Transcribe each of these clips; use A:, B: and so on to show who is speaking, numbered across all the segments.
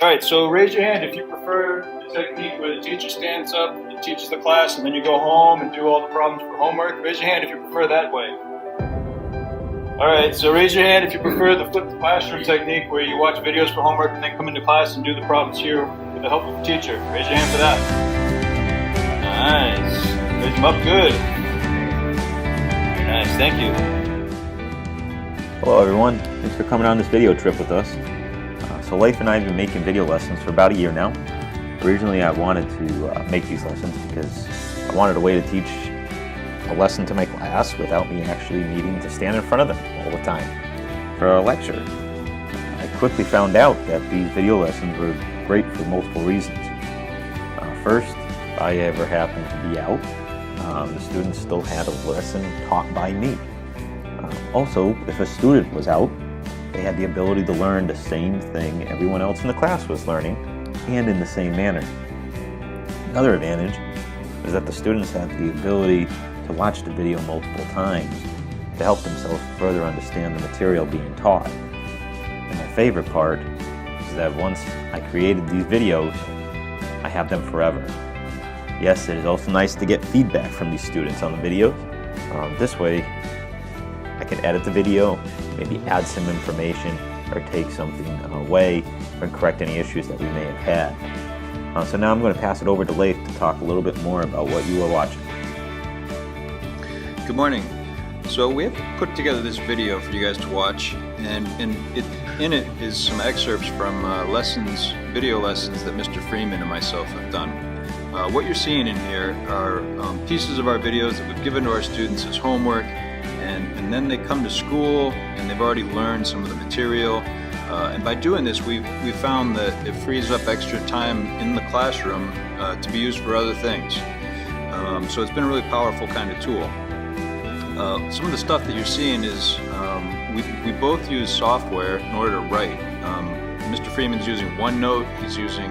A: All right, so raise your hand if you prefer the technique where the teacher stands up and teaches the class and then you go home and do all the problems for homework. Raise your hand if you prefer that way. All right, so raise your hand if you prefer the flipped classroom technique where you watch videos for homework and then come into class and do the problems here with the help of the teacher. Raise your hand for that. Nice. Raise them up good. Very nice, thank you.
B: Hello everyone, thanks for coming on this video trip with us. So Leif and I have been making video lessons for about a year now. Originally I wanted to make these lessons because I wanted a way to teach a lesson to my class without me actually needing to stand in front of them all the time for a lecture. I quickly found out that these video lessons were great for multiple reasons. First, if I ever happened to be out, the students still had a lesson taught by me. Also, if a student was out, they had the ability to learn the same thing everyone else in the class was learning, and in the same manner. Another advantage is that the students had the ability to watch the video multiple times to help themselves further understand the material being taught. And my favorite part is that once I created these videos, I have them forever. Yes, it is also nice to get feedback from these students on the videos. This way, I can edit the video, maybe add some information, or take something away, or correct any issues that we may have had. So now I'm going to pass it over to Leif to talk a little bit more about what you are watching.
C: Good morning. So we have put together this video for you guys to watch, and in it is some excerpts from video lessons that Mr. Freeman and myself have done. What you're seeing in here are pieces of our videos that we've given to our students as homework, and then they come to school and they've already learned some of the material. And by doing this, we found that it frees up extra time in the classroom to be used for other things. So it's been a really powerful kind of tool. Some of the stuff that you're seeing is we both use software in order to write. Mr. Freeman's using OneNote, he's using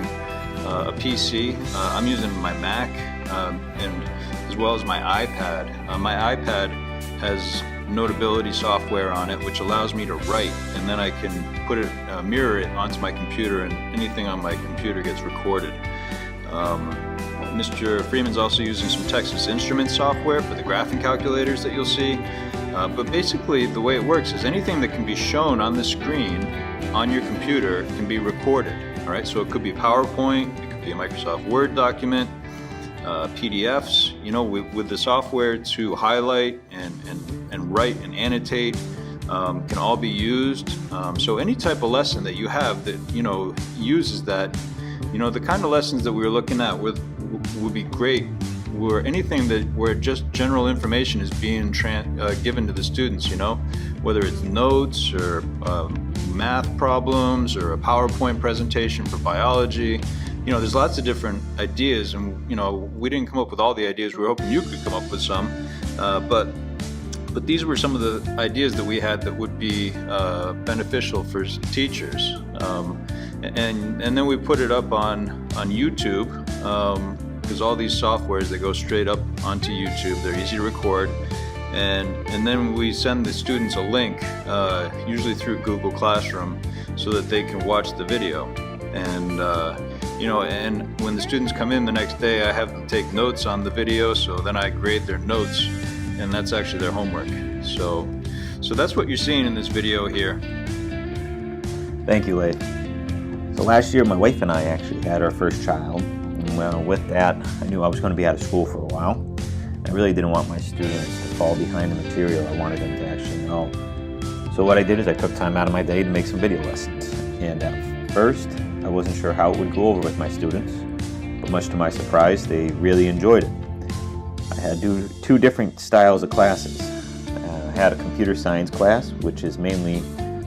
C: a PC. I'm using my Mac and as well as my iPad. My iPad has Notability software on it, which allows me to write, and then I can put it, mirror it onto my computer, and anything on my computer gets recorded. Mr. Freeman's also using some Texas Instruments software for the graphing calculators that you'll see. But basically the way it works is anything that can be shown on the screen on your computer can be recorded. All right, so it could be PowerPoint, it could be a Microsoft Word document, PDFs, with the software to highlight and write and annotate can all be used. So any type of lesson that you have that uses that, the kind of lessons that we were looking at would be great where anything where just general information is being given to the students, whether it's notes or math problems or a PowerPoint presentation for biology. There's lots of different ideas, and we didn't come up with all the ideas. We were hoping you could come up with some, but these were some of the ideas that we had that would be beneficial for teachers. And then we put it up on YouTube, because all these softwares, they go straight up onto YouTube. They're easy to record, and then we send the students a link, usually through Google Classroom, so that they can watch the video. And and when the students come in the next day, I have them take notes on the video, so then I grade their notes, and that's actually their homework. So that's what you're seeing in this video here.
B: Thank you, Leif. So last year, my wife and I actually had our first child. And with that, I knew I was going to be out of school for a while. I really didn't want my students to fall behind the material. I wanted them to actually know. So what I did is I took time out of my day to make some video lessons. And at first, I wasn't sure how it would go over with my students, but much to my surprise, they really enjoyed it. I had two different styles of classes. I had a computer science class, which is mainly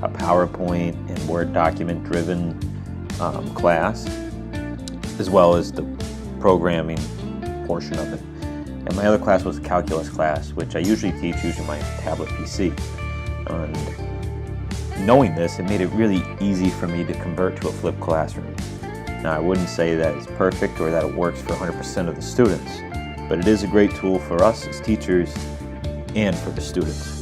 B: a PowerPoint and Word document driven class, as well as the programming portion of it. And my other class was a calculus class, which I usually teach using my tablet PC. And knowing this, it made it really easy for me to convert to a flipped classroom. Now, I wouldn't say that it's perfect or that it works for 100% of the students, but it is a great tool for us as teachers and for the students.